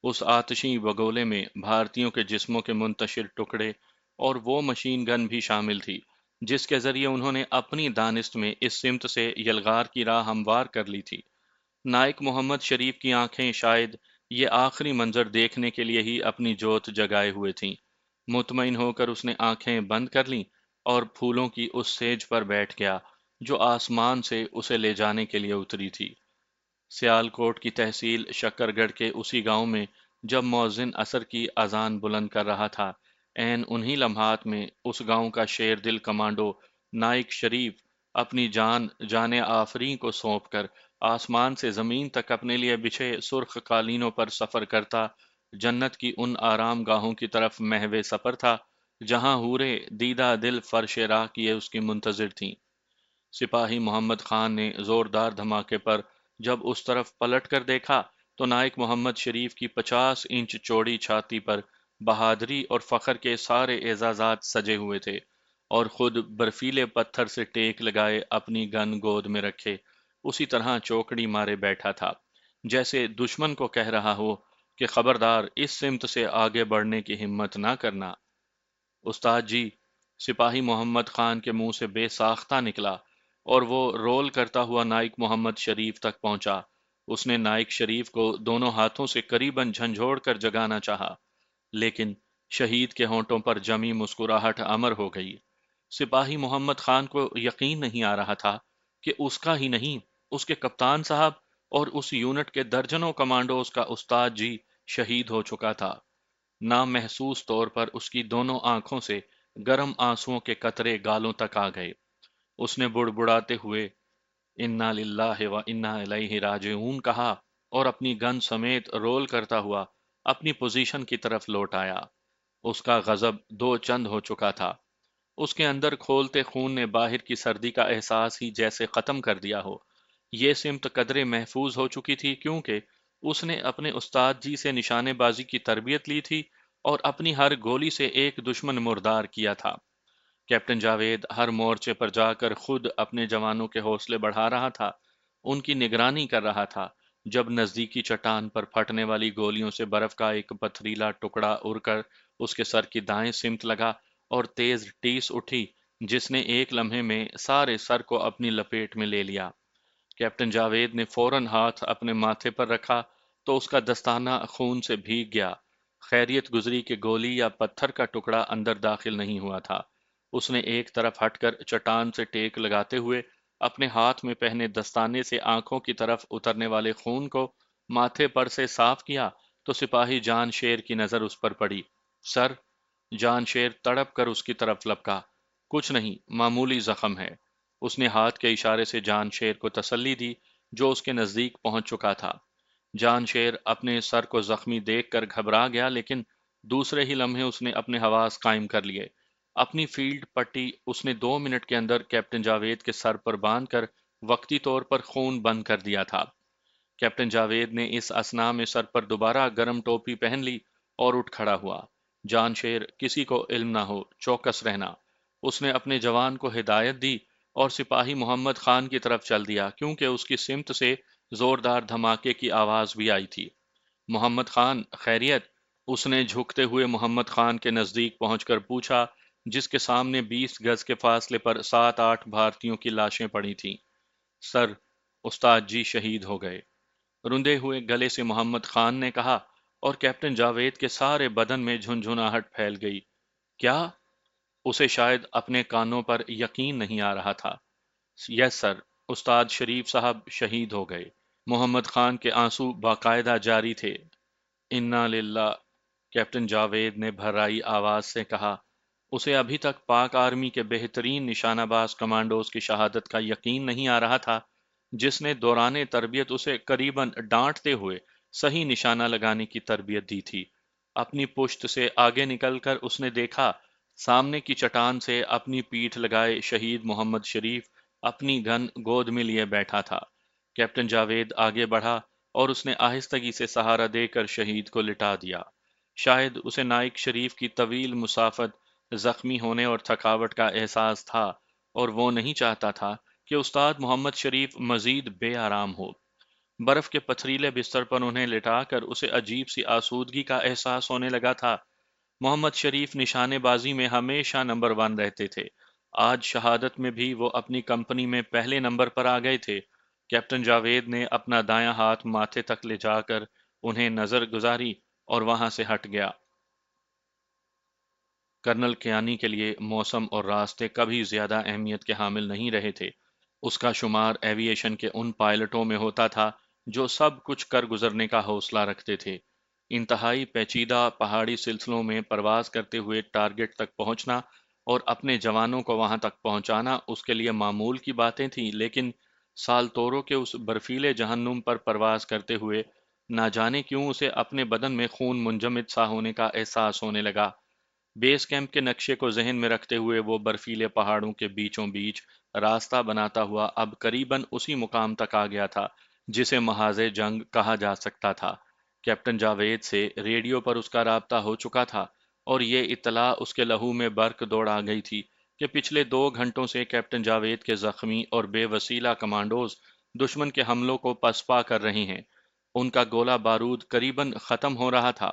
اس آتشیں بگولے میں بھارتیوں کے جسموں کے منتشر ٹکڑے اور وہ مشین گن بھی شامل تھی جس کے ذریعے انہوں نے اپنی دانست میں اس سمت سے یلغار کی راہ ہموار کر لی تھی۔ نائک محمد شریف کی آنکھیں شاید یہ آخری منظر دیکھنے کے لیے ہی اپنی جوت جگائے ہوئے تھیں۔ مطمئن ہو کر اس نے آنکھیں بند کر لیں اور پھولوں کی اس سیج پر بیٹھ گیا جو آسمان سے اسے لے جانے کے لیے اتری تھی۔ سیالکوٹ کی تحصیل شکرگڑھ کے اسی گاؤں میں جب مؤذن عصر کی اذان بلند کر رہا تھا، عین انہی لمحات میں اس گاؤں کا شیر دل کمانڈو نائک شریف اپنی جان آفریں کو سونپ کر آسمان سے زمین تک اپنے لیے بچھے سرخ قالینوں پر سفر کرتا جنت کی ان آرام گاہوں کی طرف محو سفر تھا جہاں حوریں دیدہ دل فرش راہ کیے اس کی منتظر تھیں۔ سپاہی محمد خان نے زوردار دھماکے پر جب اس طرف پلٹ کر دیکھا تو نائک محمد شریف کی 50 انچ چوڑی چھاتی پر بہادری اور فخر کے سارے اعزازات سجے ہوئے تھے، اور خود برفیلے پتھر سے ٹیک لگائے اپنی گن گود میں رکھے اسی طرح چوکڑی مارے بیٹھا تھا، جیسے دشمن کو کہہ رہا ہو کہ خبردار اس سمت سے آگے بڑھنے کی ہمت نہ کرنا۔ استاد جی، سپاہی محمد خان کے منہ سے بے ساختہ نکلا، اور وہ رول کرتا ہوا نائک محمد شریف تک پہنچا۔ اس نے نائک شریف کو دونوں ہاتھوں سے قریباً جھنجھوڑ کر جگانا چاہا، لیکن شہید کے ہونٹوں پر جمی مسکراہٹ امر ہو گئی۔ سپاہی محمد خان کو یقین نہیں آ رہا تھا کہ اس کا ہی نہیں، اس کے کپتان صاحب اور اس یونٹ کے درجنوں کمانڈوز کا استاد جی شہید ہو چکا تھا۔ نامحسوس طور پر اس کی دونوں آنکھوں سے گرم آنسوؤں کے قطرے گالوں تک آ گئے۔ اس نے بڑبڑاتے ہوئے انا للہ و انا الیہ راجعون کہا اور اپنی گن سمیت رول کرتا ہوا اپنی پوزیشن کی طرف لوٹ آیا۔ اس کا غضب دو چند ہو چکا تھا۔ اس کے اندر کھولتے خون نے باہر کی سردی کا احساس ہی جیسے ختم کر دیا ہو۔ یہ سمت قدرے محفوظ ہو چکی تھی کیونکہ اس نے اپنے استاد جی سے نشانے بازی کی تربیت لی تھی اور اپنی ہر گولی سے ایک دشمن مردار کیا تھا۔ کیپٹن جاوید ہر مورچے پر جا کر خود اپنے جوانوں کے حوصلے بڑھا رہا تھا، ان کی نگرانی کر رہا تھا۔ جب نزدیکی چٹان پر پھٹنے والی گولیوں سے برف کا ایک پتھریلا ٹکڑا اڑ کر اس کے سر کی دائیں سمت لگا اور تیز ٹیس اٹھی جس نے ایک لمحے میں سارے سر کو اپنی لپیٹ میں لے لیا، کیپٹن جاوید نے فوراً ہاتھ اپنے ماتھے پر رکھا تو اس کا دستانہ خون سے بھیگ گیا۔ خیریت گزری کہ گولی یا پتھر کا ٹکڑا اندر داخل نہیں ہوا تھا۔ اس نے ایک طرف ہٹ کر چٹان سے ٹیک لگاتے ہوئے اپنے ہاتھ میں پہنے دستانے سے آنکھوں کی طرف اترنے والے خون کو ماتھے پر سے صاف کیا تو سپاہی جان شیر کی نظر اس پر پڑی۔ سر، جان شیر تڑپ کر اس کی طرف لپکا۔ کچھ نہیں، معمولی زخم ہے۔ اس نے ہاتھ کے اشارے سے جان شیر کو تسلی دی جو اس کے نزدیک پہنچ چکا تھا۔ جان شیر اپنے سر کو زخمی دیکھ کر گھبرا گیا، لیکن دوسرے ہی لمحے اس نے اپنے حواس قائم کر لیے۔ اپنی فیلڈ پٹی اس نے 2 منٹ کے اندر کیپٹن جاوید کے سر پر باندھ کر وقتی طور پر خون بند کر دیا تھا۔ کیپٹن جاوید نے اس اثنا میں سر پر دوبارہ گرم ٹوپی پہن لی اور اٹھ کھڑا ہوا۔ جان شیر، کسی کو علم نہ ہو، چوکس رہنا۔ اس نے اپنے جوان کو ہدایت دی اور سپاہی محمد خان کی طرف چل دیا کیونکہ اس کی سمت سے زوردار دھماکے کی آواز بھی آئی تھی۔ محمد خان، خیریت؟ اس نے جھکتے ہوئے محمد خان کے نزدیک پہنچ کر پوچھا، جس کے سامنے 20 گز کے فاصلے پر 7-8 بھارتیوں کی لاشیں پڑی تھیں۔ سر، استاد جی شہید ہو گئے، رندے ہوئے گلے سے محمد خان نے کہا، اور کیپٹن جاوید کے سارے بدن میں جھنجھناہٹ پھیل گئی۔ کیا؟ اسے شاید اپنے کانوں پر یقین نہیں آ رہا تھا۔ یس سر، استاد شریف صاحب شہید ہو گئے۔ محمد خان کے آنسو باقاعدہ جاری تھے۔ انا للہ، کیپٹن جاوید نے بھرائی آواز سے کہا۔ اسے ابھی تک پاک آرمی کے بہترین نشانہ باز کمانڈوز کی شہادت کا یقین نہیں آ رہا تھا، جس نے دوران تربیت اسے قریباً ڈانٹتے ہوئے صحیح نشانہ لگانے کی تربیت دی تھی۔ اپنی پشت سے آگے نکل کر اس نے دیکھا سامنے کی چٹان سے اپنی پیٹھ لگائے شہید محمد شریف اپنی گن گود میں لیے بیٹھا تھا۔ کیپٹن جاوید آگے بڑھا اور اس نے آہستگی سے سہارا دے کر شہید کو لٹا دیا۔ شاید اسے نائک شریف کی طویل مسافت، زخمی ہونے اور تھکاوٹ کا احساس تھا، اور وہ نہیں چاہتا تھا کہ استاد محمد شریف مزید بے آرام ہو۔ برف کے پتھریلے بستر پر انہیں لٹا کر اسے عجیب سی آسودگی کا احساس ہونے لگا تھا۔ محمد شریف نشانے بازی میں ہمیشہ نمبر 1 رہتے تھے۔ آج شہادت میں بھی وہ اپنی کمپنی میں پہلے نمبر پر آ گئے تھے۔ کیپٹن جاوید نے اپنا دایاں ہاتھ ماتھے تک لے جا کر انہیں نظر گزاری اور وہاں سے ہٹ گیا۔ کرنل کیانی کے لیے موسم اور راستے کبھی زیادہ اہمیت کے حامل نہیں رہے تھے۔ اس کا شمار ایوی ایشن کے ان پائلٹوں میں ہوتا تھا جو سب کچھ کر گزرنے کا حوصلہ رکھتے تھے۔ انتہائی پیچیدہ پہاڑی سلسلوں میں پرواز کرتے ہوئے ٹارگٹ تک پہنچنا اور اپنے جوانوں کو وہاں تک پہنچانا اس کے لیے معمول کی باتیں تھیں، لیکن سالتورو کے اس برفیلے جہنم پر پرواز کرتے ہوئے نہ جانے کیوں اسے اپنے بدن میں خون منجمد سا ہونے کا احساس ہونے لگا۔ بیس کیمپ کے نقشے کو ذہن میں رکھتے ہوئے وہ برفیلے پہاڑوں کے بیچوں بیچ راستہ بناتا ہوا اب قریباً اسی مقام تک آ گیا تھا جسے محاذ جنگ کہا جا سکتا تھا۔ کیپٹن جاوید سے ریڈیو پر اس کا رابطہ ہو چکا تھا اور یہ اطلاع اس کے لہو میں برق دوڑا گئی تھی کہ پچھلے 2 گھنٹوں سے کیپٹن جاوید کے زخمی اور بے وسیلہ کمانڈوز دشمن کے حملوں کو پسپا کر رہے ہیں۔ ان کا گولہ بارود قریباً ختم ہو رہا تھا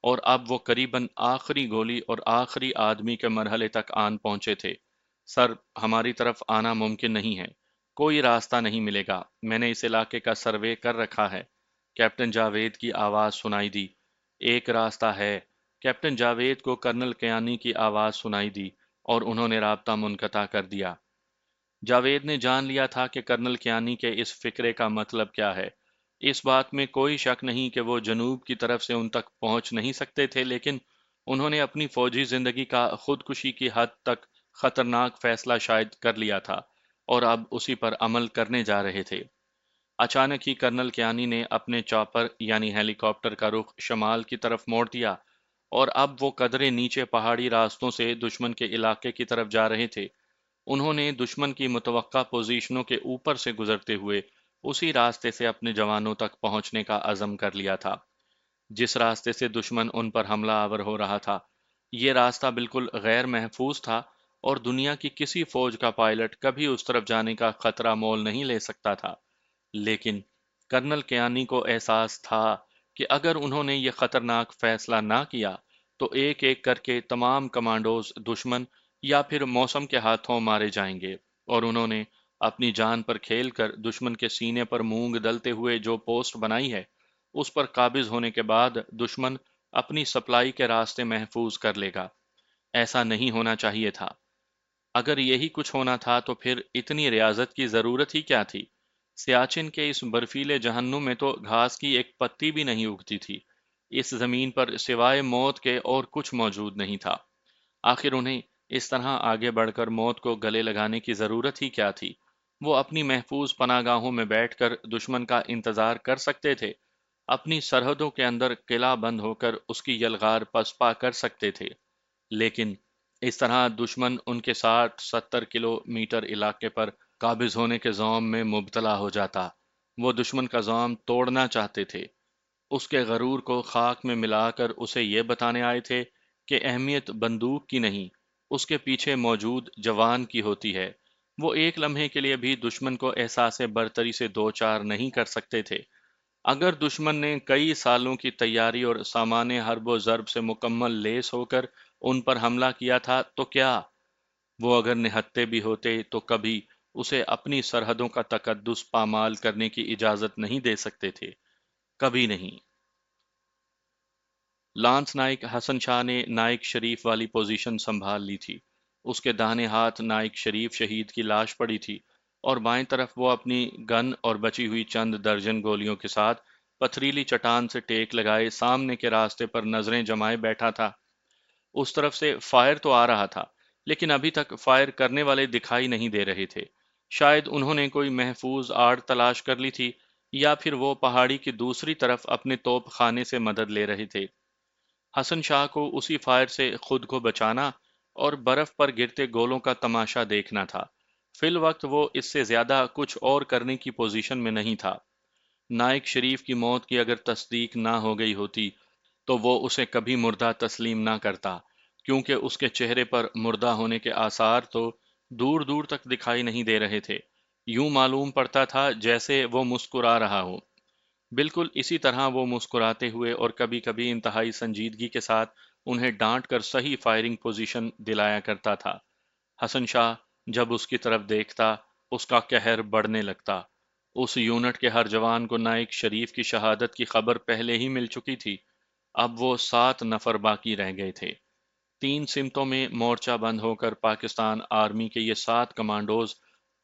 اور اب وہ قریباً آخری گولی اور آخری آدمی کے مرحلے تک آن پہنچے تھے۔ سر، ہماری طرف آنا ممکن نہیں ہے۔ کوئی راستہ نہیں ملے گا۔ میں نے اس علاقے کا سروے کر رکھا ہے۔ کیپٹن جاوید کی آواز سنائی دی۔ ایک راستہ ہے۔ کیپٹن جاوید کو کرنل کیانی کی آواز سنائی دی اور انہوں نے رابطہ منقطع کر دیا۔ جاوید نے جان لیا تھا کہ کرنل کیانی کے اس فکرے کا مطلب کیا ہے۔ اس بات میں کوئی شک نہیں کہ وہ جنوب کی طرف سے ان تک پہنچ نہیں سکتے تھے، لیکن انہوں نے اپنی فوجی زندگی کا خودکشی کی حد تک خطرناک فیصلہ شاید کر لیا تھا اور اب اسی پر عمل کرنے جا رہے تھے۔ اچانک ہی کرنل کیانی نے اپنے چاپر یعنی ہیلی کاپٹر کا رخ شمال کی طرف موڑ دیا اور اب وہ قدرے نیچے پہاڑی راستوں سے دشمن کے علاقے کی طرف جا رہے تھے۔ انہوں نے دشمن کی متوقع پوزیشنوں کے اوپر سے گزرتے ہوئے اسی راستے سے اپنے جوانوں تک پہنچنے کا عزم کر لیا تھا جس راستے سے دشمن ان پر حملہ آور ہو رہا تھا۔ یہ راستہ بالکل غیر محفوظ تھا اور دنیا کی کسی فوج کا پائلٹ کبھی اس طرف جانے کا خطرہ مول نہیں لے سکتا تھا، لیکن کرنل کیانی کو احساس تھا کہ اگر انہوں نے یہ خطرناک فیصلہ نہ کیا تو ایک ایک کر کے تمام کمانڈوز دشمن یا پھر موسم کے ہاتھوں مارے جائیں گے، اور انہوں نے اپنی جان پر کھیل کر دشمن کے سینے پر مونگ ڈلتے ہوئے جو پوسٹ بنائی ہے اس پر قابض ہونے کے بعد دشمن اپنی سپلائی کے راستے محفوظ کر لے گا۔ ایسا نہیں ہونا چاہیے تھا۔ اگر یہی کچھ ہونا تھا تو پھر اتنی ریاضت کی ضرورت ہی کیا تھی؟ سیاچن کے اس برفیلے جہنم میں تو گھاس کی ایک پتی بھی نہیں اگتی تھی۔ اس زمین پر سوائے موت کے اور کچھ موجود نہیں تھا۔ آخر انہیں اس طرح آگے بڑھ کر موت کو گلے لگانے کی ضرورت ہی کیا تھی؟ وہ اپنی محفوظ پناہ گاہوں میں بیٹھ کر دشمن کا انتظار کر سکتے تھے، اپنی سرحدوں کے اندر قلعہ بند ہو کر اس کی یلغار پسپا کر سکتے تھے، لیکن اس طرح دشمن ان کے 60-70 کلومیٹر علاقے پر قابض ہونے کے زوم میں مبتلا ہو جاتا۔ وہ دشمن کا زوم توڑنا چاہتے تھے، اس کے غرور کو خاک میں ملا کر اسے یہ بتانے آئے تھے کہ اہمیت بندوق کی نہیں، اس کے پیچھے موجود جوان کی ہوتی ہے۔ وہ ایک لمحے کے لیے بھی دشمن کو احساس برتری سے دوچار نہیں کر سکتے تھے۔ اگر دشمن نے کئی سالوں کی تیاری اور سامان حرب و ضرب سے مکمل لیس ہو کر ان پر حملہ کیا تھا تو کیا وہ اگر نہتے بھی ہوتے تو کبھی اسے اپنی سرحدوں کا تقدس پامال کرنے کی اجازت نہیں دے سکتے تھے؟ کبھی نہیں۔ لانس نائک حسن شاہ نے نائک شریف والی پوزیشن سنبھال لی تھی۔ اس کے داہنے ہاتھ نائک شریف شہید کی لاش پڑی تھی اور بائیں طرف وہ اپنی گن اور بچی ہوئی چند درجن گولیوں کے ساتھ پتھریلی چٹان سے ٹیک لگائے سامنے کے راستے پر نظریں جمائے بیٹھا تھا۔ اس طرف سے فائر تو آ رہا تھا، لیکن ابھی تک فائر کرنے والے دکھائی نہیں دے رہے تھے۔ شاید انہوں نے کوئی محفوظ آڑ تلاش کر لی تھی یا پھر وہ پہاڑی کی دوسری طرف اپنے توپ خانے سے مدد لے رہے تھے۔ حسن شاہ کو اسی فائر سے خود کو بچانا اور برف پر گرتے گولوں کا تماشا دیکھنا تھا۔ فی الوقت وہ اس سے زیادہ کچھ اور کرنے کی پوزیشن میں نہیں تھا۔ نائک شریف کی موت کی اگر تصدیق نہ ہو گئی ہوتی تو وہ اسے کبھی مردہ تسلیم نہ کرتا، کیونکہ اس کے چہرے پر مردہ ہونے کے آثار تو دور دور تک دکھائی نہیں دے رہے تھے۔ یوں معلوم پڑتا تھا جیسے وہ مسکرا رہا ہو۔ بالکل اسی طرح وہ مسکراتے ہوئے اور کبھی کبھی انتہائی سنجیدگی کے ساتھ انہیں ڈانٹ کر صحیح فائرنگ پوزیشن دلایا کرتا تھا۔ حسن شاہ جب اس کی طرف دیکھتا، اس کا قہر بڑھنے لگتا۔ اس یونٹ کے ہر جوان کو نائک شریف کی شہادت کی خبر پہلے ہی مل چکی تھی۔ اب وہ 7 نفر باقی رہ گئے تھے۔ 3 سمتوں میں مورچہ بند ہو کر پاکستان آرمی کے یہ 7 کمانڈوز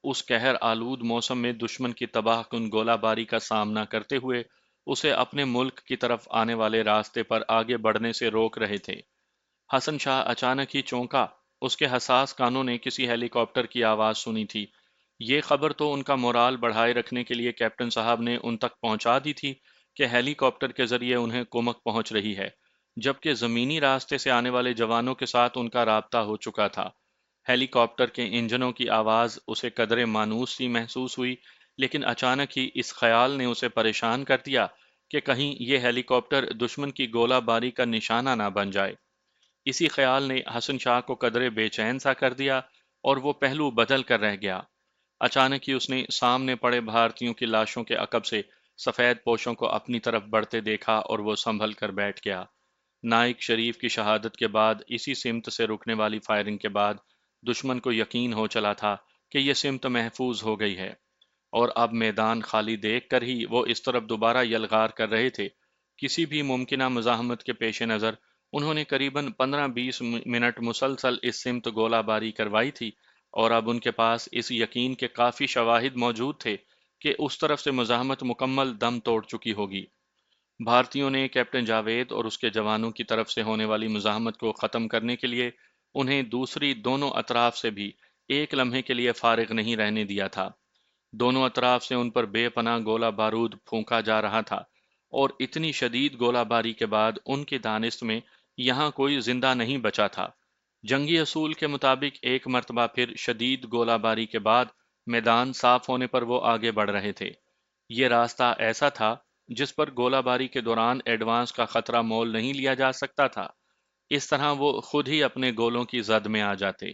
اس قہر آلود موسم میں دشمن کی تباہ کن گولہ باری کا سامنا کرتے ہوئے اسے اپنے ملک کی طرف آنے والے راستے پر آگے بڑھنے سے روک رہے تھے۔ حسن شاہ اچانک ہی چونکا، اس کے حساس کانوں نے کسی ہیلی کاپٹر کی آواز سنی تھی۔ یہ خبر تو ان کا مورال بڑھائے رکھنے کے لیے کیپٹن صاحب نے ان تک پہنچا دی تھی کہ ہیلی کاپٹر کے ذریعے انہیں کمک پہنچ رہی ہے، جبکہ زمینی راستے سے آنے والے جوانوں کے ساتھ ان کا رابطہ ہو چکا تھا۔ ہیلی کاپٹر کے انجنوں کی آواز اسے قدرے مانوس سی محسوس ہوئی، لیکن اچانک ہی اس خیال نے اسے پریشان کر دیا کہ کہیں یہ ہیلی کاپٹر دشمن کی گولہ باری کا نشانہ نہ بن جائے۔ اسی خیال نے حسن شاہ کو قدرے بے چین سا کر دیا اور وہ پہلو بدل کر رہ گیا۔ اچانک ہی اس نے سامنے پڑے بھارتیوں کی لاشوں کے عقب سے سفید پوشوں کو اپنی طرف بڑھتے دیکھا اور وہ سنبھل کر بیٹھ گیا۔ نائک شریف کی شہادت کے بعد اسی سمت سے رکنے والی فائرنگ کے بعد دشمن کو یقین ہو چلا تھا کہ یہ سمت محفوظ ہو گئی ہے، اور اب میدان خالی دیکھ کر ہی وہ اس طرف دوبارہ یلغار کر رہے تھے۔ کسی بھی ممکنہ مزاحمت کے پیش نظر انہوں نے قریباً 15-20 منٹ مسلسل اس سمت گولہ باری کروائی تھی، اور اب ان کے پاس اس یقین کے کافی شواہد موجود تھے کہ اس طرف سے مزاحمت مکمل دم توڑ چکی ہوگی۔ بھارتیوں نے کیپٹن جاوید اور اس کے جوانوں کی طرف سے ہونے والی مزاحمت کو ختم کرنے کے لیے انہیں دوسری دونوں اطراف سے بھی ایک لمحے کے لیے فارغ نہیں رہنے دیا تھا۔ دونوں اطراف سے ان پر بے پناہ گولہ بارود پھونکا جا رہا تھا، اور اتنی شدید گولہ باری کے بعد ان کی دانست میں یہاں کوئی زندہ نہیں بچا تھا۔ جنگی اصول کے مطابق ایک مرتبہ پھر شدید گولہ باری کے بعد میدان صاف ہونے پر وہ آگے بڑھ رہے تھے۔ یہ راستہ ایسا تھا جس پر گولہ باری کے دوران ایڈوانس کا خطرہ مول نہیں لیا جا سکتا تھا، اس طرح وہ خود ہی اپنے گولوں کی زد میں آ جاتے۔